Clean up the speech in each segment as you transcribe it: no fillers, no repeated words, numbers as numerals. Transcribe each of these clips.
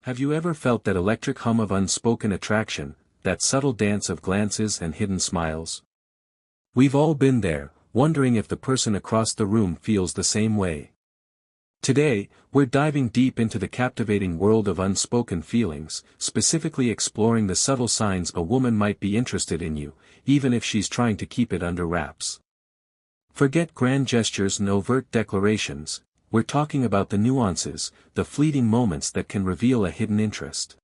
Have you ever felt that electric hum of unspoken attraction, that subtle dance of glances and hidden smiles? We've all been there, wondering if the person across the room feels the same way. Today, we're diving deep into the captivating world of unspoken feelings, specifically exploring the subtle signs a woman might be interested in you, even if she's trying to keep it under wraps. Forget grand gestures and overt declarations. We're talking about the nuances, the fleeting moments that can reveal a hidden interest.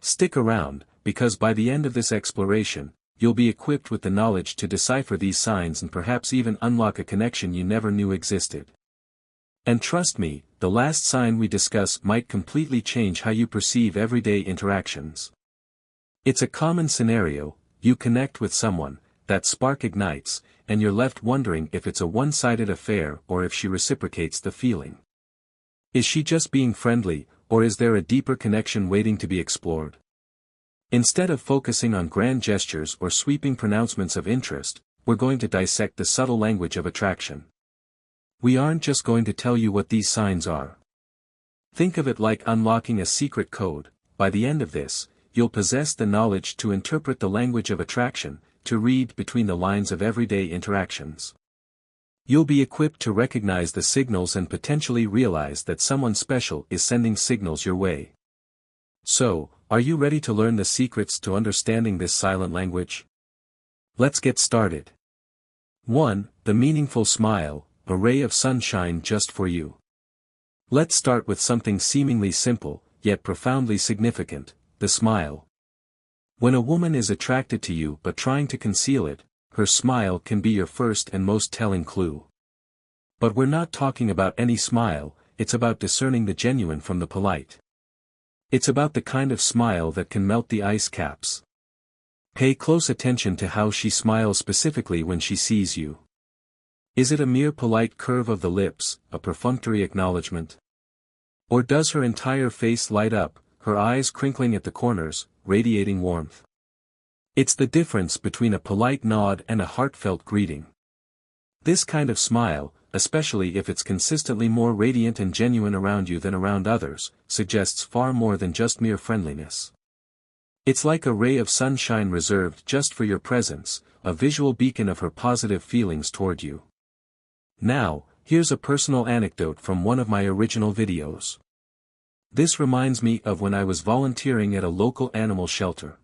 Stick around, because by the end of this exploration, you'll be equipped with the knowledge to decipher these signs and perhaps even unlock a connection you never knew existed. And trust me, the last sign we discuss might completely change how you perceive everyday interactions. It's a common scenario: you connect with someone, that spark ignites, and you're left wondering if it's a one-sided affair or if she reciprocates the feeling. Is she just being friendly, or is there a deeper connection waiting to be explored? Instead of focusing on grand gestures or sweeping pronouncements of interest, we're going to dissect the subtle language of attraction. We aren't just going to tell you what these signs are. Think of it like unlocking a secret code. By the end of this, you'll possess the knowledge to interpret the language of attraction, to read between the lines of everyday interactions. You'll be equipped to recognize the signals and potentially realize that someone special is sending signals your way. So, are you ready to learn the secrets to understanding this silent language? Let's get started. 1. The meaningful smile, a ray of sunshine just for you. Let's start with something seemingly simple, yet profoundly significant: the smile. When a woman is attracted to you but trying to conceal it, her smile can be your first and most telling clue. But we're not talking about any smile, it's about discerning the genuine from the polite. It's about the kind of smile that can melt the ice caps. Pay close attention to how she smiles specifically when she sees you. Is it a mere polite curve of the lips, a perfunctory acknowledgement? Or does her entire face light up, her eyes crinkling at the corners, radiating warmth? It's the difference between a polite nod and a heartfelt greeting. This kind of smile, especially if it's consistently more radiant and genuine around you than around others, suggests far more than just mere friendliness. It's like a ray of sunshine reserved just for your presence, a visual beacon of her positive feelings toward you. Now, here's a personal anecdote from one of my original videos. This reminds me of when I was volunteering at a local animal shelter.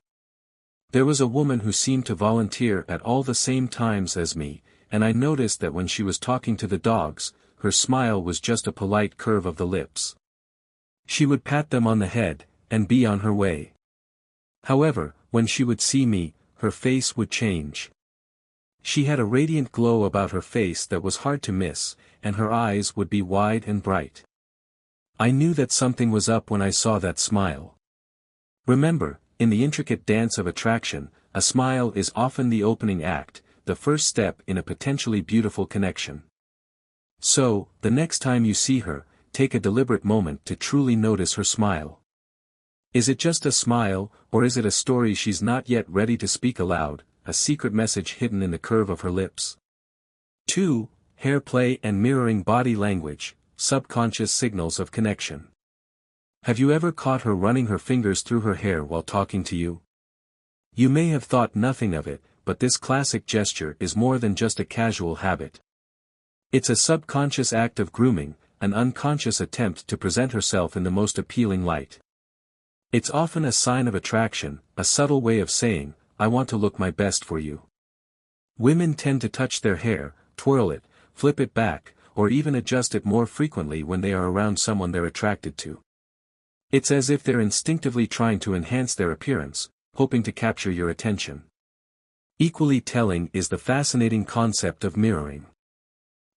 There was a woman who seemed to volunteer at all the same times as me, and I noticed that when she was talking to the dogs, her smile was just a polite curve of the lips. She would pat them on the head, and be on her way. However, when she would see me, her face would change. She had a radiant glow about her face that was hard to miss, and her eyes would be wide and bright. I knew that something was up when I saw that smile. Remember, in the intricate dance of attraction, a smile is often the opening act, the first step in a potentially beautiful connection. So, the next time you see her, take a deliberate moment to truly notice her smile. Is it just a smile, or is it a story she's not yet ready to speak aloud, a secret message hidden in the curve of her lips? 2. Hair play and mirroring body language, subconscious signals of connection. Have you ever caught her running her fingers through her hair while talking to you? You may have thought nothing of it, but this classic gesture is more than just a casual habit. It's a subconscious act of grooming, an unconscious attempt to present herself in the most appealing light. It's often a sign of attraction, a subtle way of saying, "I want to look my best for you." Women tend to touch their hair, twirl it, flip it back, or even adjust it more frequently when they are around someone they're attracted to. It's as if they're instinctively trying to enhance their appearance, hoping to capture your attention. Equally telling is the fascinating concept of mirroring.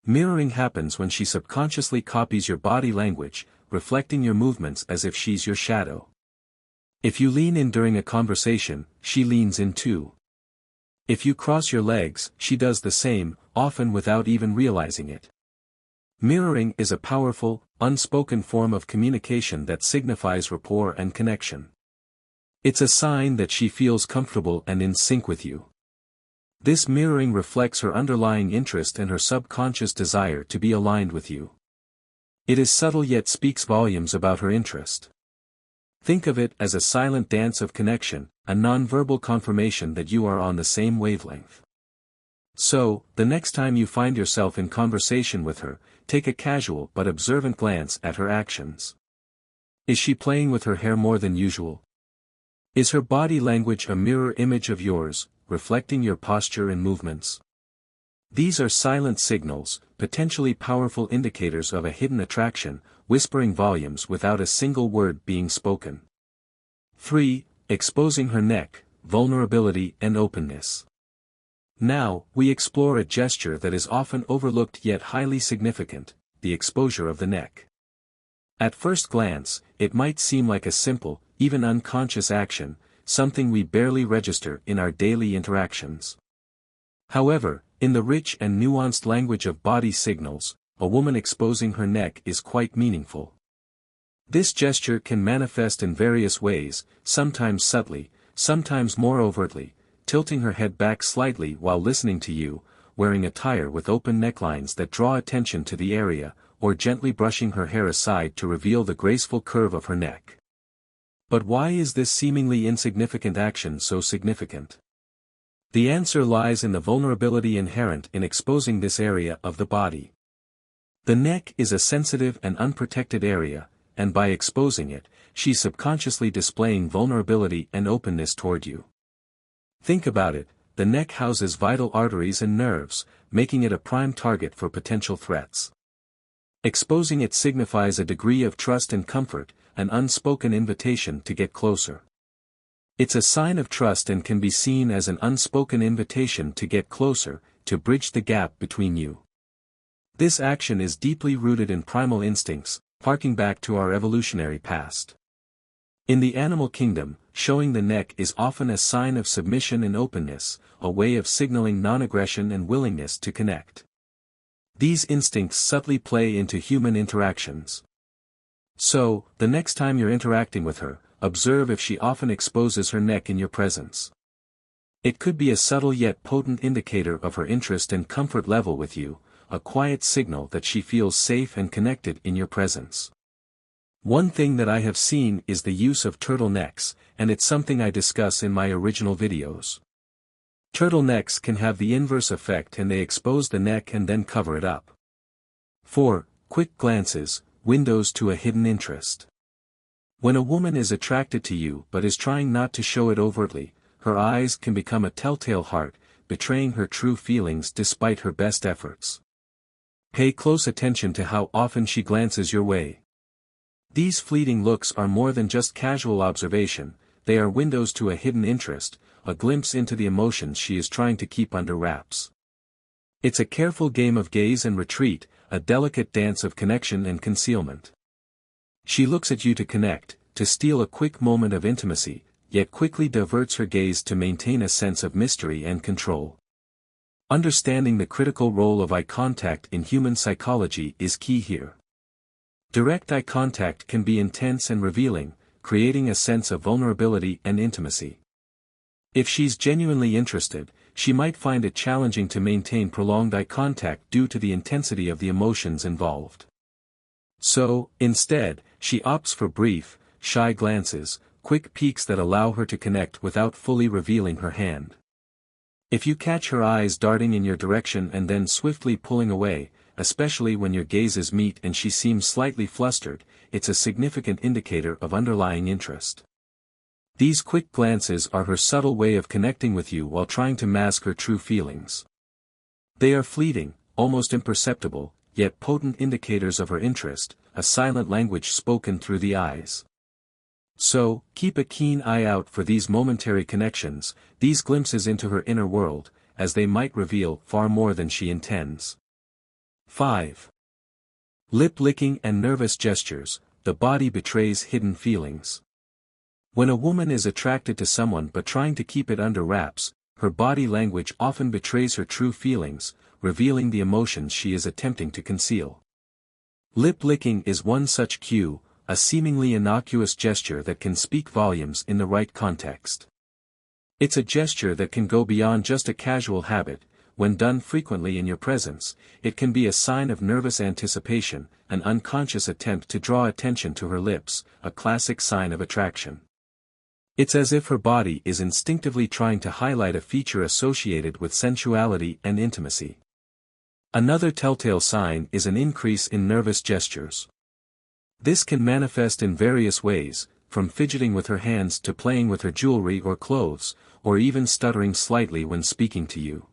Mirroring happens when she subconsciously copies your body language, reflecting your movements as if she's your shadow. If you lean in during a conversation, she leans in too. If you cross your legs, she does the same, often without even realizing it. Mirroring is a powerful, unspoken form of communication that signifies rapport and connection. It's a sign that she feels comfortable and in sync with you. This mirroring reflects her underlying interest and her subconscious desire to be aligned with you. It is subtle yet speaks volumes about her interest. Think of it as a silent dance of connection, a nonverbal confirmation that you are on the same wavelength. So, the next time you find yourself in conversation with her, take a casual but observant glance at her actions. Is she playing with her hair more than usual? Is her body language a mirror image of yours, reflecting your posture and movements? These are silent signals, potentially powerful indicators of a hidden attraction, whispering volumes without a single word being spoken. 3. Exposing her neck, vulnerability and openness. Now, we explore a gesture that is often overlooked yet highly significant, the exposure of the neck. At first glance, it might seem like a simple, even unconscious action, something we barely register in our daily interactions. However, in the rich and nuanced language of body signals, a woman exposing her neck is quite meaningful. This gesture can manifest in various ways, sometimes subtly, sometimes more overtly, tilting her head back slightly while listening to you, wearing attire with open necklines that draw attention to the area, or gently brushing her hair aside to reveal the graceful curve of her neck. But why is this seemingly insignificant action so significant? The answer lies in the vulnerability inherent in exposing this area of the body. The neck is a sensitive and unprotected area, and by exposing it, she's subconsciously displaying vulnerability and openness toward you. Think about it, the neck houses vital arteries and nerves, making it a prime target for potential threats. Exposing it signifies a degree of trust and comfort, an unspoken invitation to get closer. It's a sign of trust and can be seen as an unspoken invitation to get closer, to bridge the gap between you. This action is deeply rooted in primal instincts, harking back to our evolutionary past. In the animal kingdom, showing the neck is often a sign of submission and openness, a way of signaling non-aggression and willingness to connect. These instincts subtly play into human interactions. So, the next time you're interacting with her, observe if she often exposes her neck in your presence. It could be a subtle yet potent indicator of her interest and comfort level with you, a quiet signal that she feels safe and connected in your presence. One thing that I have seen is the use of turtlenecks, and it's something I discuss in my original videos. Turtlenecks can have the inverse effect and they expose the neck and then cover it up. 4. Quick glances, windows to a hidden interest. When a woman is attracted to you but is trying not to show it overtly, her eyes can become a telltale heart, betraying her true feelings despite her best efforts. Pay close attention to how often she glances your way. These fleeting looks are more than just casual observation, they are windows to a hidden interest, a glimpse into the emotions she is trying to keep under wraps. It's a careful game of gaze and retreat, a delicate dance of connection and concealment. She looks at you to connect, to steal a quick moment of intimacy, yet quickly diverts her gaze to maintain a sense of mystery and control. Understanding the critical role of eye contact in human psychology is key here. Direct eye contact can be intense and revealing, creating a sense of vulnerability and intimacy. If she's genuinely interested, she might find it challenging to maintain prolonged eye contact due to the intensity of the emotions involved. So, instead, she opts for brief, shy glances, quick peeks that allow her to connect without fully revealing her hand. If you catch her eyes darting in your direction and then swiftly pulling away, especially when your gazes meet and she seems slightly flustered, it's a significant indicator of underlying interest. These quick glances are her subtle way of connecting with you while trying to mask her true feelings. They are fleeting, almost imperceptible, yet potent indicators of her interest, a silent language spoken through the eyes. So, keep a keen eye out for these momentary connections, these glimpses into her inner world, as they might reveal far more than she intends. 5. Lip licking and nervous gestures, the body betrays hidden feelings. When a woman is attracted to someone but trying to keep it under wraps, her body language often betrays her true feelings, revealing the emotions she is attempting to conceal. Lip licking is one such cue, a seemingly innocuous gesture that can speak volumes in the right context. It's a gesture that can go beyond just a casual habit, when done frequently in your presence, it can be a sign of nervous anticipation, an unconscious attempt to draw attention to her lips, a classic sign of attraction. It's as if her body is instinctively trying to highlight a feature associated with sensuality and intimacy. Another telltale sign is an increase in nervous gestures. This can manifest in various ways, from fidgeting with her hands to playing with her jewelry or clothes, or even stuttering slightly when speaking to you.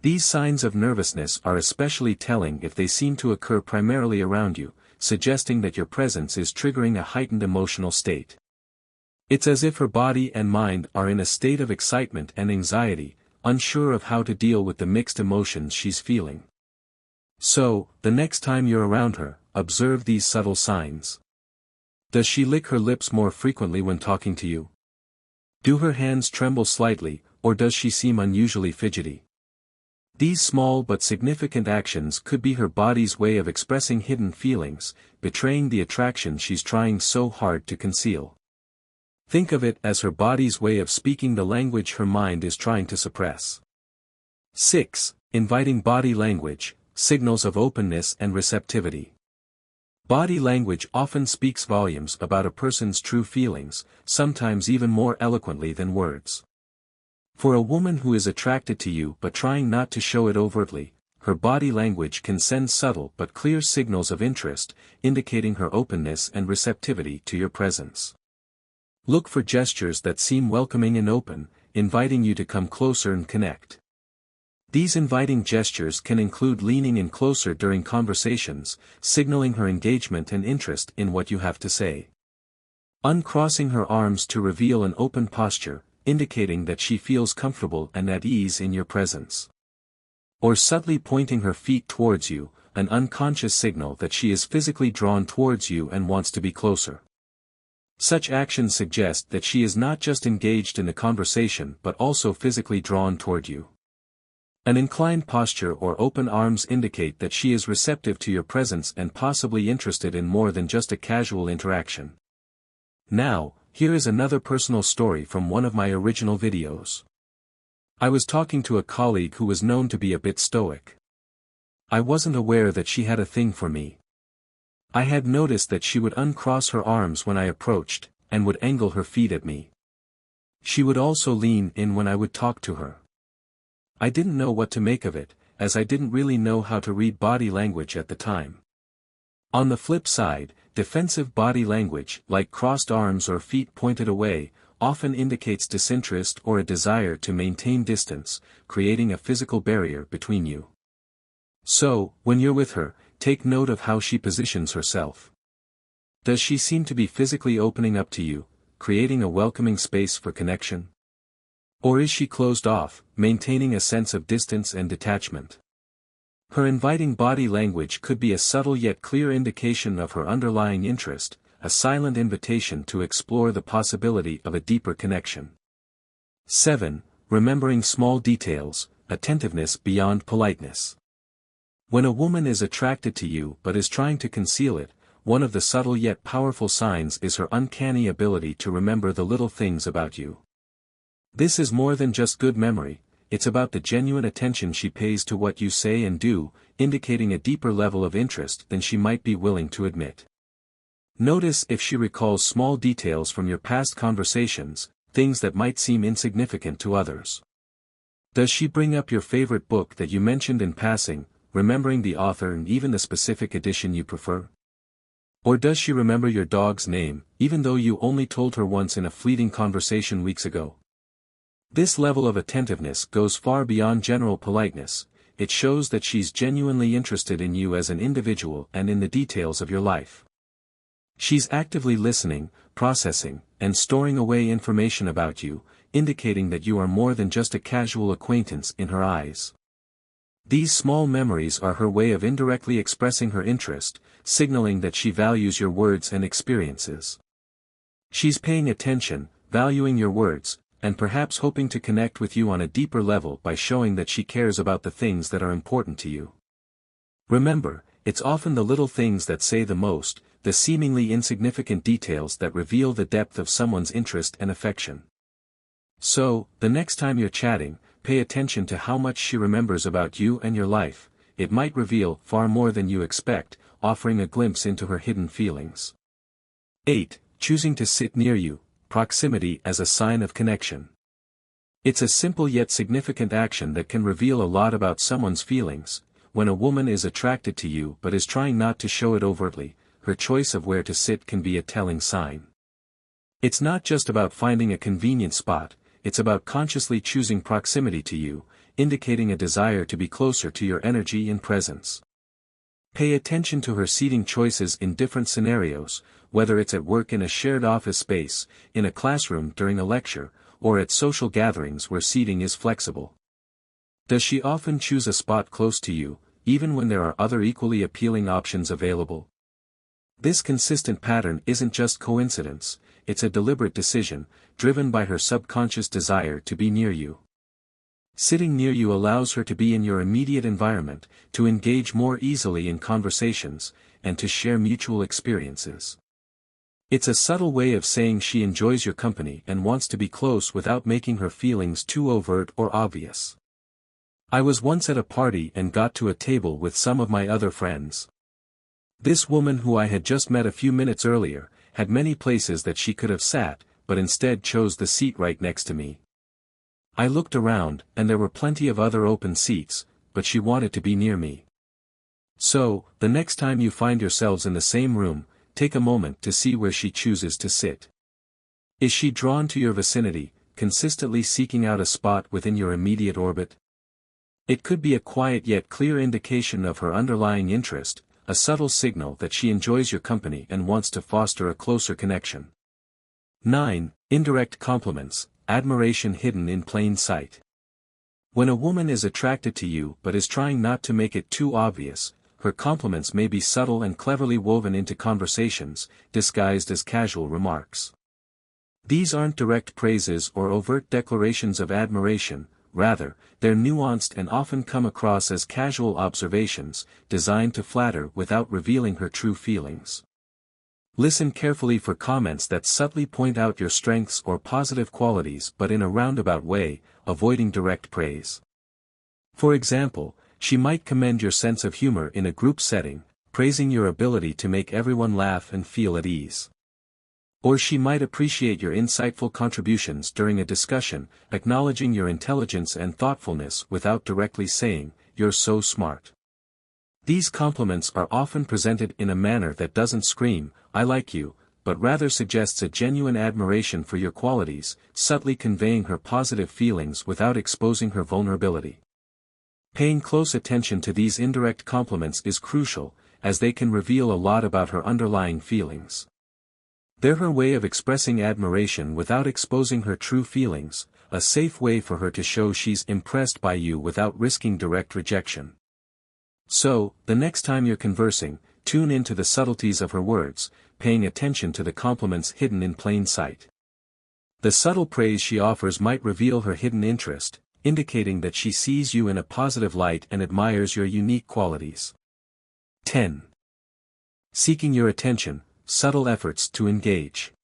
These signs of nervousness are especially telling if they seem to occur primarily around you, suggesting that your presence is triggering a heightened emotional state. It's as if her body and mind are in a state of excitement and anxiety, unsure of how to deal with the mixed emotions she's feeling. So, the next time you're around her, observe these subtle signs. Does she lick her lips more frequently when talking to you? Do her hands tremble slightly, or does she seem unusually fidgety? These small but significant actions could be her body's way of expressing hidden feelings, betraying the attraction she's trying so hard to conceal. Think of it as her body's way of speaking the language her mind is trying to suppress. 6. Inviting body language, signals of openness and receptivity. Body language often speaks volumes about a person's true feelings, sometimes even more eloquently than words. For a woman who is attracted to you but trying not to show it overtly, her body language can send subtle but clear signals of interest, indicating her openness and receptivity to your presence. Look for gestures that seem welcoming and open, inviting you to come closer and connect. These inviting gestures can include leaning in closer during conversations, signaling her engagement and interest in what you have to say. Uncrossing her arms to reveal an open posture, indicating that she feels comfortable and at ease in your presence. Or subtly pointing her feet towards you, an unconscious signal that she is physically drawn towards you and wants to be closer. Such actions suggest that she is not just engaged in the conversation but also physically drawn toward you. An inclined posture or open arms indicate that she is receptive to your presence and possibly interested in more than just a casual interaction. Now, here is another personal story from one of my original videos. I was talking to a colleague who was known to be a bit stoic. I wasn't aware that she had a thing for me. I had noticed that she would uncross her arms when I approached, and would angle her feet at me. She would also lean in when I would talk to her. I didn't know what to make of it, as I didn't really know how to read body language at the time. On the flip side, defensive body language, like crossed arms or feet pointed away, often indicates disinterest or a desire to maintain distance, creating a physical barrier between you. So, when you're with her, take note of how she positions herself. Does she seem to be physically opening up to you, creating a welcoming space for connection? Or is she closed off, maintaining a sense of distance and detachment? Her inviting body language could be a subtle yet clear indication of her underlying interest, a silent invitation to explore the possibility of a deeper connection. 7. Remembering small details, attentiveness beyond politeness. When a woman is attracted to you but is trying to conceal it, one of the subtle yet powerful signs is her uncanny ability to remember the little things about you. This is more than just good memory, it's about the genuine attention she pays to what you say and do, indicating a deeper level of interest than she might be willing to admit. Notice if she recalls small details from your past conversations, things that might seem insignificant to others. Does she bring up your favorite book that you mentioned in passing, remembering the author and even the specific edition you prefer? Or does she remember your dog's name, even though you only told her once in a fleeting conversation weeks ago? This level of attentiveness goes far beyond general politeness, it shows that she's genuinely interested in you as an individual and in the details of your life. She's actively listening, processing, and storing away information about you, indicating that you are more than just a casual acquaintance in her eyes. These small memories are her way of indirectly expressing her interest, signaling that she values your words and experiences. She's paying attention, valuing your words, and perhaps hoping to connect with you on a deeper level by showing that she cares about the things that are important to you. Remember, it's often the little things that say the most, the seemingly insignificant details that reveal the depth of someone's interest and affection. So, the next time you're chatting, pay attention to how much she remembers about you and your life. It might reveal far more than you expect, offering a glimpse into her hidden feelings. 8. Choosing to sit near you, proximity as a sign of connection. It's a simple yet significant action that can reveal a lot about someone's feelings. When a woman is attracted to you but is trying not to show it overtly, her choice of where to sit can be a telling sign. It's not just about finding a convenient spot, it's about consciously choosing proximity to you, indicating a desire to be closer to your energy and presence. Pay attention to her seating choices in different scenarios, whether it's at work in a shared office space, in a classroom during a lecture, or at social gatherings where seating is flexible. Does she often choose a spot close to you, even when there are other equally appealing options available? This consistent pattern isn't just coincidence, it's a deliberate decision, driven by her subconscious desire to be near you. Sitting near you allows her to be in your immediate environment, to engage more easily in conversations, and to share mutual experiences. It's a subtle way of saying she enjoys your company and wants to be close without making her feelings too overt or obvious. I was once at a party and got to a table with some of my other friends. This woman who I had just met a few minutes earlier, had many places that she could have sat, but instead chose the seat right next to me. I looked around, and there were plenty of other open seats, but she wanted to be near me. So, the next time you find yourselves in the same room, take a moment to see where she chooses to sit. Is she drawn to your vicinity, consistently seeking out a spot within your immediate orbit? It could be a quiet yet clear indication of her underlying interest, a subtle signal that she enjoys your company and wants to foster a closer connection. 9. Indirect compliments, admiration hidden in plain sight. When a woman is attracted to you but is trying not to make it too obvious, her compliments may be subtle and cleverly woven into conversations, disguised as casual remarks. These aren't direct praises or overt declarations of admiration, rather, they're nuanced and often come across as casual observations, designed to flatter without revealing her true feelings. Listen carefully for comments that subtly point out your strengths or positive qualities but in a roundabout way, avoiding direct praise. For example, she might commend your sense of humor in a group setting, praising your ability to make everyone laugh and feel at ease. Or she might appreciate your insightful contributions during a discussion, acknowledging your intelligence and thoughtfulness without directly saying, "You're so smart." These compliments are often presented in a manner that doesn't scream, "I like you," but rather suggests a genuine admiration for your qualities, subtly conveying her positive feelings without exposing her vulnerability. Paying close attention to these indirect compliments is crucial, as they can reveal a lot about her underlying feelings. They're her way of expressing admiration without exposing her true feelings, a safe way for her to show she's impressed by you without risking direct rejection. So, the next time you're conversing, tune into the subtleties of her words, paying attention to the compliments hidden in plain sight. The subtle praise she offers might reveal her hidden interest, indicating that she sees you in a positive light and admires your unique qualities. 10. Seeking your attention, subtle efforts to engage.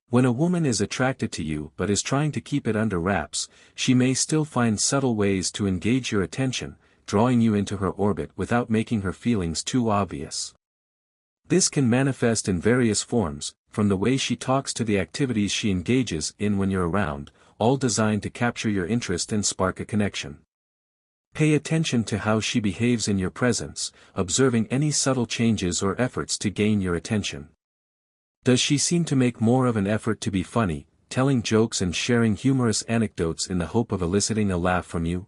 When a woman is attracted to you but is trying to keep it under wraps, she may still find subtle ways to engage your attention, drawing you into her orbit without making her feelings too obvious. This can manifest in various forms, from the way she talks to the activities she engages in when you're around, all designed to capture your interest and spark a connection. Pay attention to how she behaves in your presence, observing any subtle changes or efforts to gain your attention. Does she seem to make more of an effort to be funny, telling jokes and sharing humorous anecdotes in the hope of eliciting a laugh from you?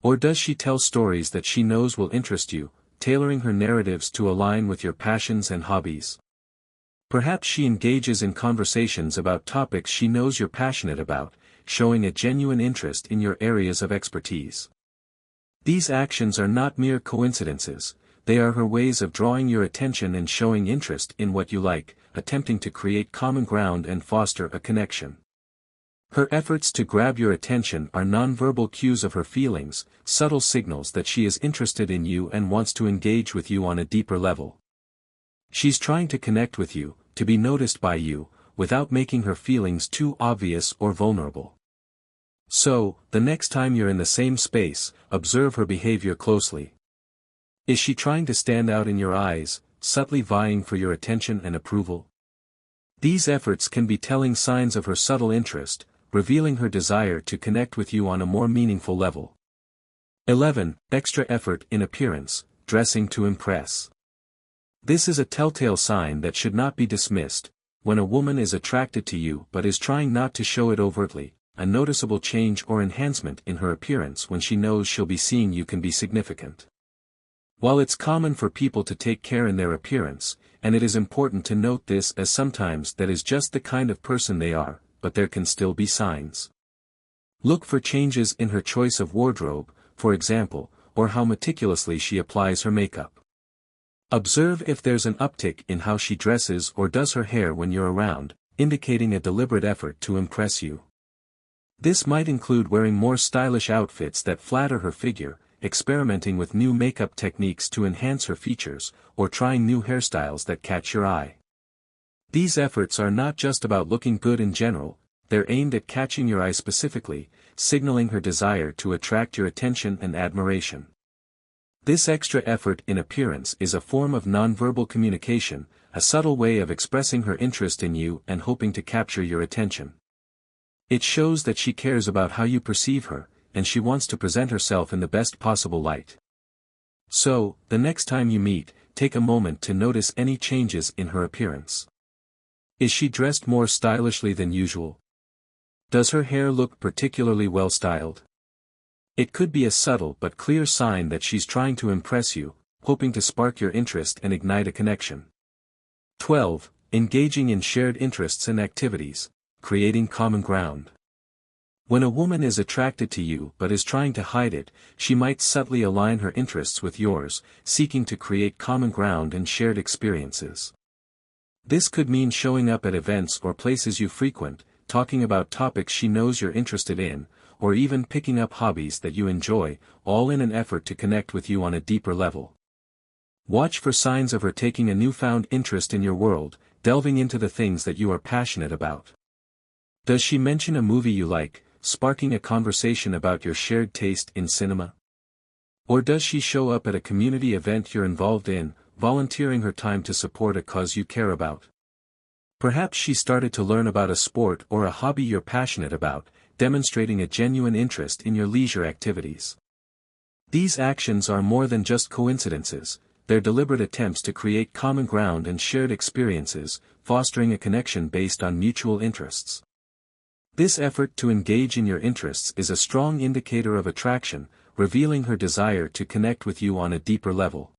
Or does she tell stories that she knows will interest you, tailoring her narratives to align with your passions and hobbies? Perhaps she engages in conversations about topics she knows you're passionate about, showing a genuine interest in your areas of expertise. These actions are not mere coincidences, they are her ways of drawing your attention and showing interest in what you like, attempting to create common ground and foster a connection. Her efforts to grab your attention are nonverbal cues of her feelings, subtle signals that she is interested in you and wants to engage with you on a deeper level. She's trying to connect with you, to be noticed by you, without making her feelings too obvious or vulnerable. So, the next time you're in the same space, observe her behavior closely. Is she trying to stand out in your eyes, subtly vying for your attention and approval? These efforts can be telling signs of her subtle interest, revealing her desire to connect with you on a more meaningful level. 11. Extra effort in appearance, dressing to impress. This is a telltale sign that should not be dismissed. When a woman is attracted to you but is trying not to show it overtly, a noticeable change or enhancement in her appearance when she knows she'll be seeing you can be significant. While it's common for people to take care in their appearance, and it is important to note this as sometimes that is just the kind of person they are, but there can still be signs. Look for changes in her choice of wardrobe, for example, or how meticulously she applies her makeup. Observe if there's an uptick in how she dresses or does her hair when you're around, indicating a deliberate effort to impress you. This might include wearing more stylish outfits that flatter her figure, experimenting with new makeup techniques to enhance her features, or trying new hairstyles that catch your eye. These efforts are not just about looking good in general, they're aimed at catching your eye specifically, signaling her desire to attract your attention and admiration. This extra effort in appearance is a form of nonverbal communication, a subtle way of expressing her interest in you and hoping to capture your attention. It shows that she cares about how you perceive her, and she wants to present herself in the best possible light. So, the next time you meet, take a moment to notice any changes in her appearance. Is she dressed more stylishly than usual? Does her hair look particularly well styled? It could be a subtle but clear sign that she's trying to impress you, hoping to spark your interest and ignite a connection. 12. Engaging in shared interests and activities, creating common ground. When a woman is attracted to you but is trying to hide it, she might subtly align her interests with yours, seeking to create common ground and shared experiences. This could mean showing up at events or places you frequent, talking about topics she knows you're interested in, or even picking up hobbies that you enjoy, all in an effort to connect with you on a deeper level. Watch for signs of her taking a newfound interest in your world, delving into the things that you are passionate about. Does she mention a movie you like, sparking a conversation about your shared taste in cinema? Or does she show up at a community event you're involved in, volunteering her time to support a cause you care about? Perhaps she started to learn about a sport or a hobby you're passionate about, demonstrating a genuine interest in your leisure activities. These actions are more than just coincidences, they're deliberate attempts to create common ground and shared experiences, fostering a connection based on mutual interests. This effort to engage in your interests is a strong indicator of attraction, revealing her desire to connect with you on a deeper level.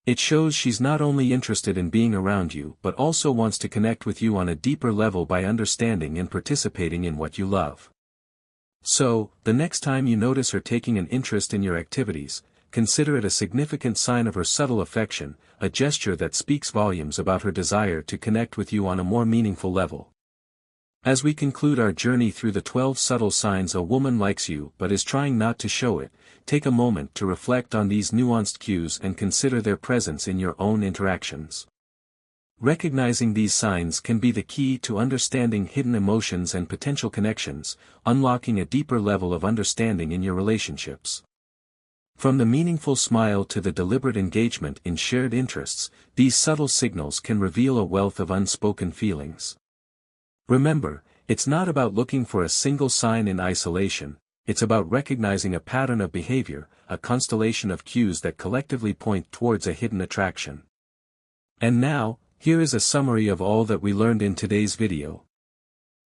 It shows she's not only interested in being around you but also wants to connect with you on a deeper level by understanding and participating in what you love. So, the next time you notice her taking an interest in your activities, consider it a significant sign of her subtle affection, a gesture that speaks volumes about her desire to connect with you on a more meaningful level. As we conclude our journey through the 12 subtle signs a woman likes you but is trying not to show it, take a moment to reflect on these nuanced cues and consider their presence in your own interactions. Recognizing these signs can be the key to understanding hidden emotions and potential connections, unlocking a deeper level of understanding in your relationships. From the meaningful smile to the deliberate engagement in shared interests, these subtle signals can reveal a wealth of unspoken feelings. Remember, it's not about looking for a single sign in isolation, it's about recognizing a pattern of behavior, a constellation of cues that collectively point towards a hidden attraction. And now, here is a summary of all that we learned in today's video.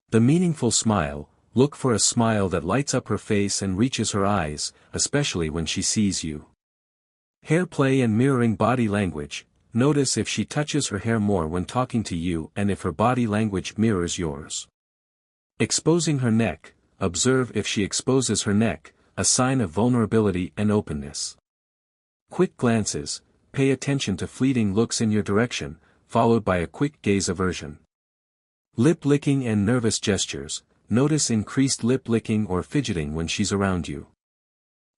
The meaningful smile: look for a smile that lights up her face and reaches her eyes, especially when she sees you. Hair play and mirroring body language: notice if she touches her hair more when talking to you and if her body language mirrors yours. Exposing her neck: observe if she exposes her neck, a sign of vulnerability and openness. Quick glances: pay attention to fleeting looks in your direction, followed by a quick gaze aversion. Lip licking and nervous gestures: notice increased lip licking or fidgeting when she's around you.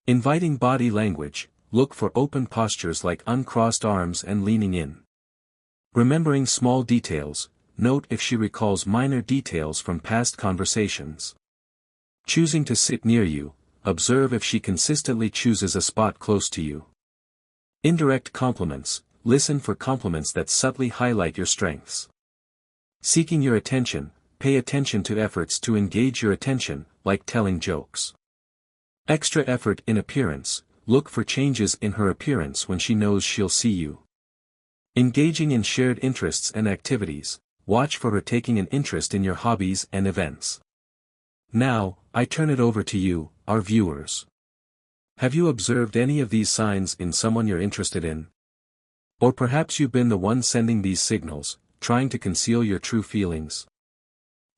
Inviting body language: look for open postures like uncrossed arms and leaning in. Remembering small details: note if she recalls minor details from past conversations. Choosing to sit near you, observe if she consistently chooses a spot close to you. Indirect compliments, listen for compliments that subtly highlight your strengths. Seeking your attention, pay attention to efforts to engage your attention, like telling jokes. Extra effort in appearance, look for changes in her appearance when she knows she'll see you. Engaging in shared interests and activities, watch for her taking an interest in your hobbies and events. Now, I turn it over to you, our viewers. Have you observed any of these signs in someone you're interested in? Or perhaps you've been the one sending these signals, trying to conceal your true feelings?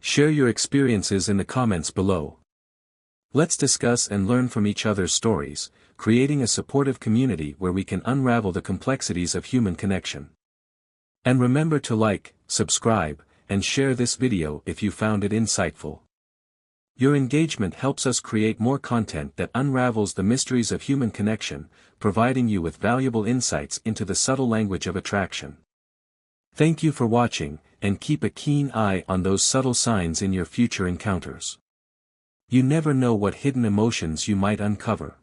Share your experiences in the comments below. Let's discuss and learn from each other's stories, creating a supportive community where we can unravel the complexities of human connection. And remember to like, subscribe, and share this video if you found it insightful. Your engagement helps us create more content that unravels the mysteries of human connection, providing you with valuable insights into the subtle language of attraction. Thank you for watching, and keep a keen eye on those subtle signs in your future encounters. You never know what hidden emotions you might uncover.